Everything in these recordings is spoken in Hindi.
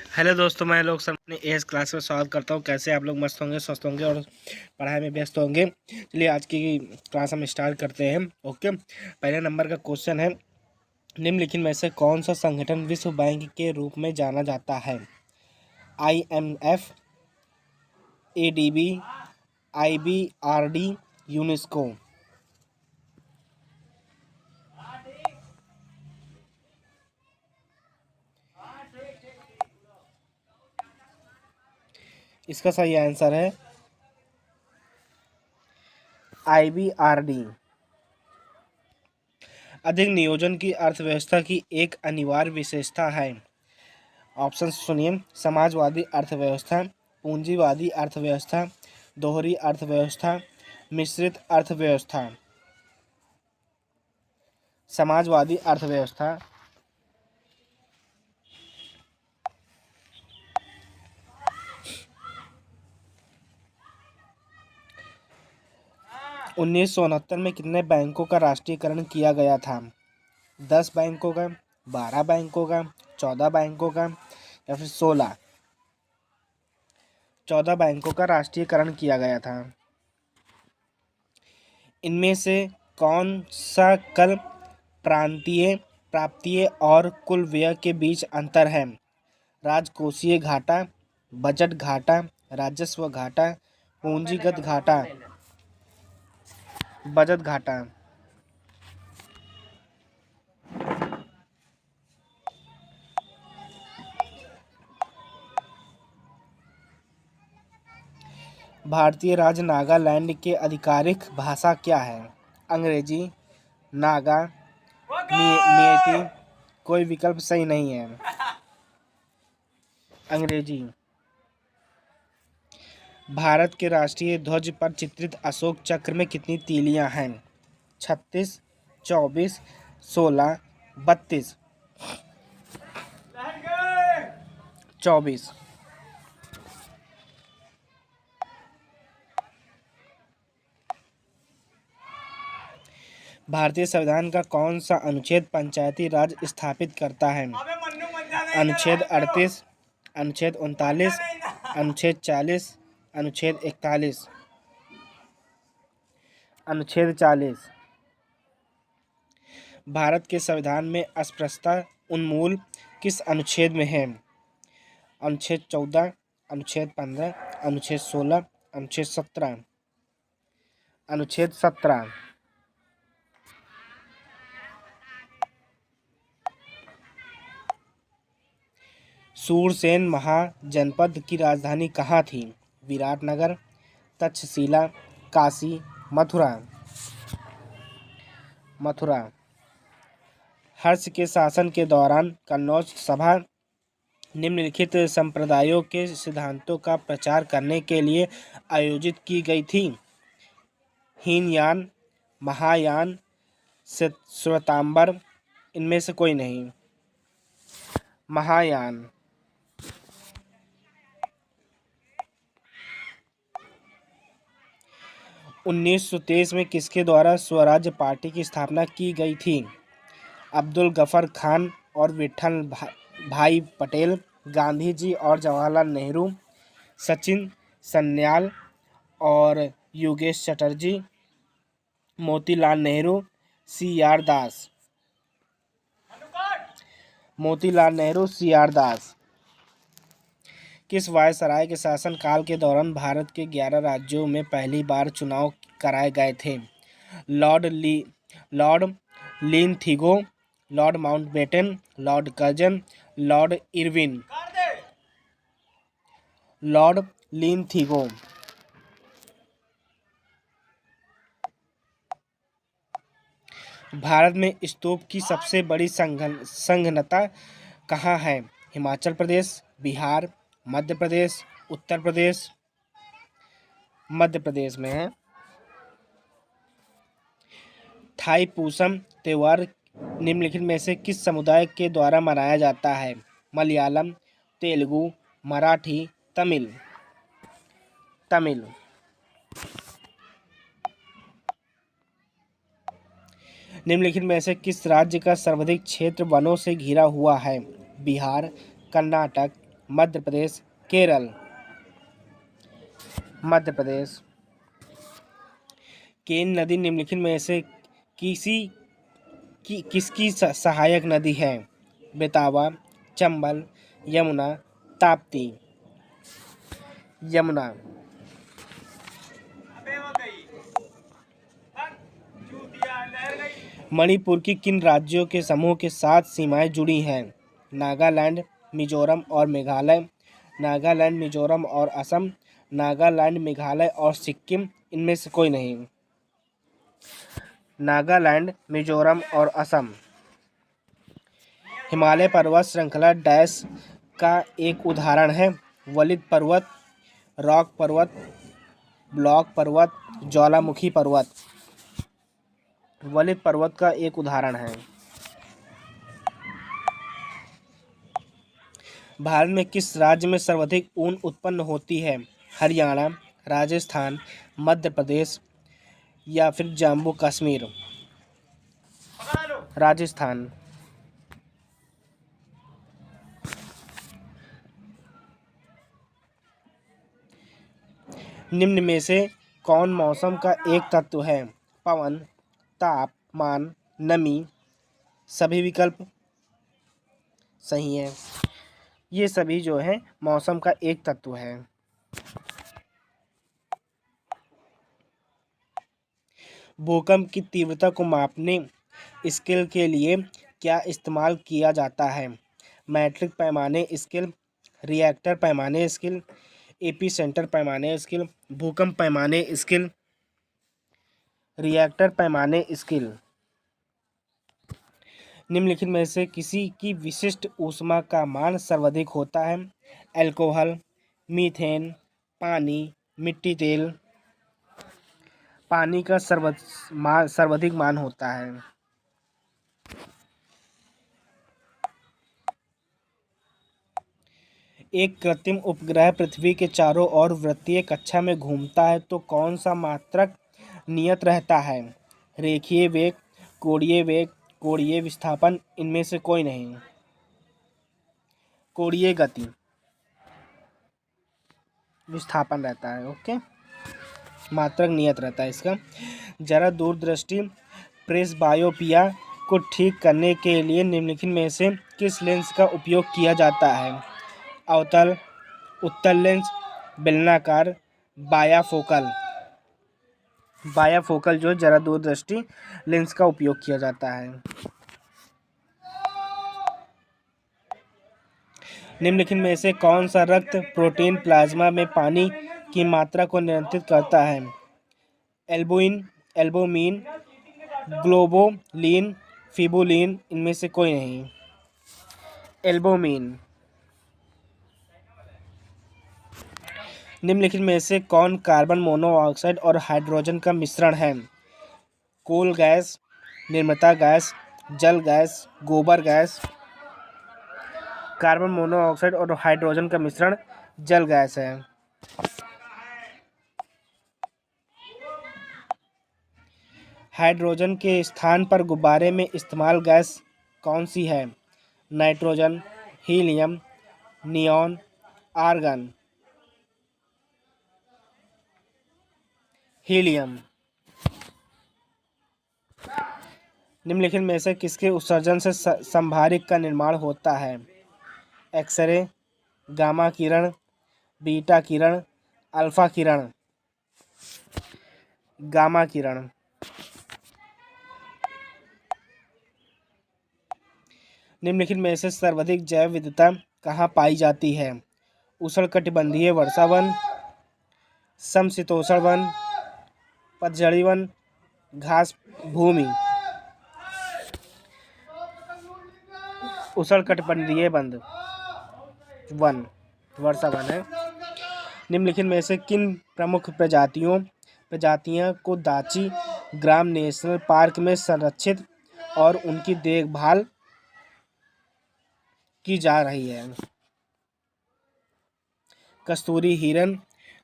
हेलो दोस्तों, मैं लोग सब अपने एस क्लास में स्वागत करता हूँ। कैसे आप लोग मस्त होंगे, स्वस्थ होंगे और पढ़ाई में व्यस्त होंगे। चलिए आज की क्लास हम स्टार्ट करते हैं। ओके, पहले नंबर का क्वेश्चन है, निम्नलिखित में से कौन सा संगठन विश्व बैंक के रूप में जाना जाता है? IMF, ADB, IBRD, UNESCO. इसका सही आंसर है IBRD। अधिक नियोजन की अर्थव्यवस्था की एक अनिवार्य विशेषता है। ऑप्शन सुनिए, समाजवादी अर्थव्यवस्था, पूंजीवादी अर्थव्यवस्था, दोहरी अर्थव्यवस्था, मिश्रित अर्थव्यवस्था। समाजवादी अर्थव्यवस्था। उन्नीस सौ उनहत्तर में कितने बैंकों का राष्ट्रीयकरण किया गया था? 10 बैंकों का, 12 बैंकों का, 14 बैंकों का या फिर 16? 14 बैंकों का राष्ट्रीयकरण किया गया था। इनमें से कौन सा कल प्रांतीय प्राप्तिय और कुल व्यय के बीच अंतर है? राजकोषीय घाटा, बजट घाटा, राजस्व घाटा, पूंजीगत घाटा। बजट घाटा। भारतीय राज्य नागालैंड के आधिकारिक भाषा क्या है? अंग्रेजी, नागा, मेइतेई। कोई विकल्प सही नहीं है। अंग्रेजी। भारत के राष्ट्रीय ध्वज पर चित्रित अशोक चक्र में कितनी तीलियां हैं? 36, 24, 16, 32। 24। भारतीय संविधान का कौन सा अनुच्छेद पंचायती राज स्थापित करता है? अनुच्छेद 38, अनुच्छेद 39, अनुच्छेद 40, अनुच्छेद 41। अनुच्छेद 40। भारत के संविधान में अस्पृश्यता उन्मूलन किस अनुच्छेद में है? अनुच्छेद 14, अनुच्छेद 15, अनुच्छेद 16, अनुच्छेद 17। अनुच्छेद 17। सूरसेन महाजनपद की राजधानी कहाँ थी? विराटनगर, तक्षशिला, काशी, मथुरा। मथुरा। हर्ष के शासन के दौरान कन्नौज सभा निम्नलिखित संप्रदायों के सिद्धांतों का प्रचार करने के लिए आयोजित की गई थी? हीनयान, महायान, श्वेतांबर। इनमें से कोई नहीं। महायान। 1923 में किसके द्वारा स्वराज पार्टी की स्थापना की गई थी? अब्दुल गफर खान और विठल भाई पटेल, गांधी जी और जवाहरलाल नेहरू, सचिन सन्याल और योगेश चटर्जी, मोतीलाल नेहरू, CR दास। मोतीलाल नेहरू, CR दास। किस वायसराय के शासनकाल के दौरान भारत के 11 राज्यों में पहली बार चुनाव कराए गए थे? Lord Linlithgow, Lord Mountbatten, Lord Curzon, Lord Irwin. Lord Linlithgow. Bharat में स्तूप की सबसे बड़ी संघनता कहाँ है? हिमाचल प्रदेश, बिहार, मध्य प्रदेश, उत्तर प्रदेश। मध्य प्रदेश में है। थाईपुसम त्योहार निम्नलिखित में से किस समुदाय के द्वारा मनाया जाता है? मलयालम, तेलुगु, मराठी, तमिल। तमिल। निम्नलिखित में से किस राज्य का सर्वाधिक क्षेत्र वनों से घिरा हुआ है? बिहार, कर्नाटक, मध्य प्रदेश, केरल। मध्य प्रदेश। केन नदी निम्नलिखित में से किसकी सहायक नदी है? बेतवा, चंबल, यमुना, ताप्ती। यमुना। मणिपुर की किन राज्यों के समूह के साथ सीमाएं जुड़ी हैं? नागालैंड, मिजोरम और मेघालय। नागालैंड, मिजोरम और असम। नागालैंड, मेघालय और सिक्किम, इनमें से कोई नहीं। नागालैंड, मिजोरम और असम। हिमालय पर्वत श्रृंखला डैश का एक उदाहरण है? वलित पर्वत, रॉक पर्वत, ब्लॉक पर्वत, ज्वालामुखी पर्वत। वलित पर्वत का एक उदाहरण है। भारत में किस राज्य में सर्वाधिक ऊन उत्पन्न होती है? हरियाणा, राजस्थान, मध्य प्रदेश या फिर जम्मू कश्मीर। राजस्थान। निम्न में से कौन मौसम का एक तत्व है? पवन, तापमान, नमी। सभी विकल्प सही है। ये सभी जो है मौसम का एक तत्व है। भूकंप की तीव्रता को मापने स्केल के लिए क्या इस्तेमाल किया जाता है? मैट्रिक पैमाने स्केल, रिएक्टर पैमाने स्केल, एपी सेंटर पैमाने स्केल, भूकंप पैमाने स्केल, रिएक्टर पैमाने स्केल। निम्नलिखित में से किसी की विशिष्ट ऊष्मा का मान सर्वाधिक होता है? अल्कोहल, मीथेन, पानी, मिट्टी तेल। पानी का सर्वाधिक मान होता है। एक कृत्रिम उपग्रह पृथ्वी के चारों ओर वृत्तीय कक्षा में घूमता है तो कौन सा मात्रक नियत रहता है? रेखीय वेग, कोणीय वेग, कोणीय विस्थापन, इनमें से कोई नहीं। कोणीय गति विस्थापन रहता है। ओके, मात्रक नियत रहता है इसका। जरा दूरदृष्टि प्रेसबायोपिया को ठीक करने के लिए निम्नलिखित में से किस लेंस का उपयोग किया जाता है? अवतल, उत्तल लेंस, बेलनाकार, बायाफोकल। बायाफोकल जो जरा दूरदृष्टि लेंस का उपयोग किया जाता है। निम्नलिखित में से कौन सा रक्त प्रोटीन प्लाज्मा में पानी की मात्रा को नियंत्रित करता है? एल्बुमिन, एल्बुमिन, ग्लोबुलिन, फिबुलिन, इनमें से कोई नहीं। एल्बुमिन। निम्नलिखित में से कौन कार्बन मोनोऑक्साइड और हाइड्रोजन का मिश्रण है? कोल गैस, निर्मता गैस, जल गैस, गोबर गैस। कार्बन मोनोऑक्साइड और हाइड्रोजन का मिश्रण जल गैस है। हाइड्रोजन के स्थान पर गुब्बारे में इस्तेमाल गैस कौन सी है? Nitrogen, helium, neon, argon. Helium. निम्नलिखित में से किसके उत्सर्जन से संभारिक का निर्माण होता है? एक्सरे, गामा किरण, बीटा किरण, अल्फा किरण। गामा किरण। निम्नलिखित में से सर्वाधिक जैव विविधता कहाँ पाई जाती है? उष्णकटिबंधीय वर्षावन, समशीतोष्ण वन, पतझड़ी वन, घास भूमि। उष्णकटिबंधीय वन वर्षा वन है। निम्नलिखित में से किन प्रमुख प्रजातियों को दाची ग्राम नेशनल पार्क में संरक्षित और उनकी देखभाल की जा रही है? कस्तूरी हिरन,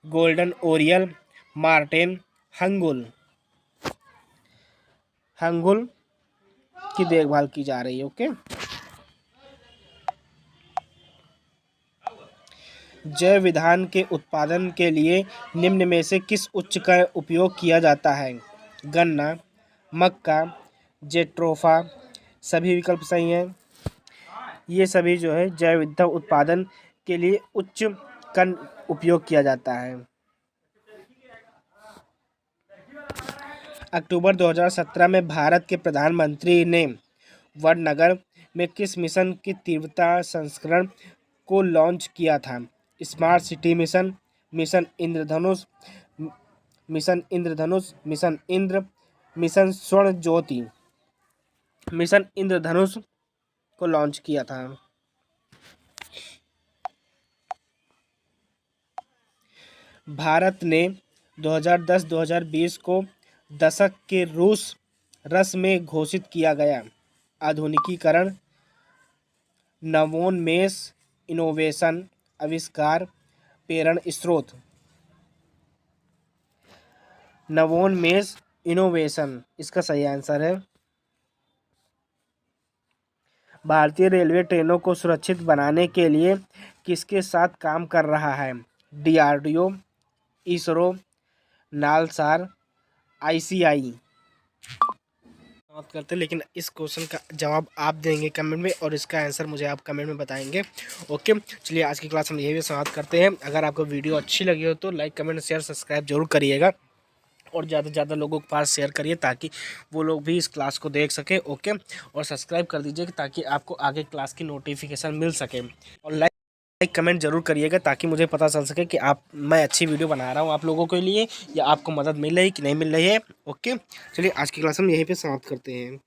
गोल्डन ओरियल, मार्टेन, हंगुल। हंगुल की देखभाल की जा रही है। ओके। जैव ईंधन के उत्पादन के लिए निम्न में से किस उच्च का उपयोग किया जाता है? गन्ना, मक्का, जेट्रोफा। सभी विकल्प सही हैं। ये सभी जो है जैव ईंधन उत्पादन के लिए उच्च का उपयोग किया जाता है। अक्टूबर 2017 में भारत के प्रधानमंत्री ने वडनगर में किस मिशन की तीव्रता संस्करण को लॉन्च किया था? स्मार्ट सिटी मिशन, मिशन इंद्रधनुष, मिशन इंद्र, मिशन स्वर्ण ज्योति। मिशन इंद्रधनुष को लॉन्च किया था। भारत ने 2010-2020 को दशक के रूस रस में घोषित किया गया। आधुनिकीकरण, नवोन्मेष, इनोवेशन, आविष्कार, प्रेरण स्रोत। नवोन्मेष, इनोवेशन इसका सही आंसर है। भारतीय रेलवे ट्रेनों को सुरक्षित बनाने के लिए किसके साथ काम कर रहा है? DRDO, ISRO, NALSAR, ICI. बात करते हैं, लेकिन इस क्वेश्चन का जवाब आप देंगे कमेंट में और इसका आंसर मुझे आप कमेंट में बताएंगे। ओके, चलिए आज की क्लास हम यही भी समाप्त करते हैं। अगर आपको वीडियो अच्छी लगी हो तो लाइक, कमेंट, शेयर, सब्सक्राइब जरूर करिएगा और ज़्यादा से ज़्यादा लोगों के पास शेयर करिए ताकि वो लोग भी इस क्लास को देख सके। ओके, और सब्सक्राइब कर दीजिए ताकि आपको आगे क्लास की नोटिफिकेशन मिल सके। और लाइक कमेंट जरूर करिएगा ताकि मुझे पता चल सके कि मैं अच्छी वीडियो बना रहा हूँ आप लोगों के लिए या आपको मदद मिल रही कि नहीं मिल रही है। ओके, चलिए आज की क्लास हम यहीं पे समाप्त करते हैं।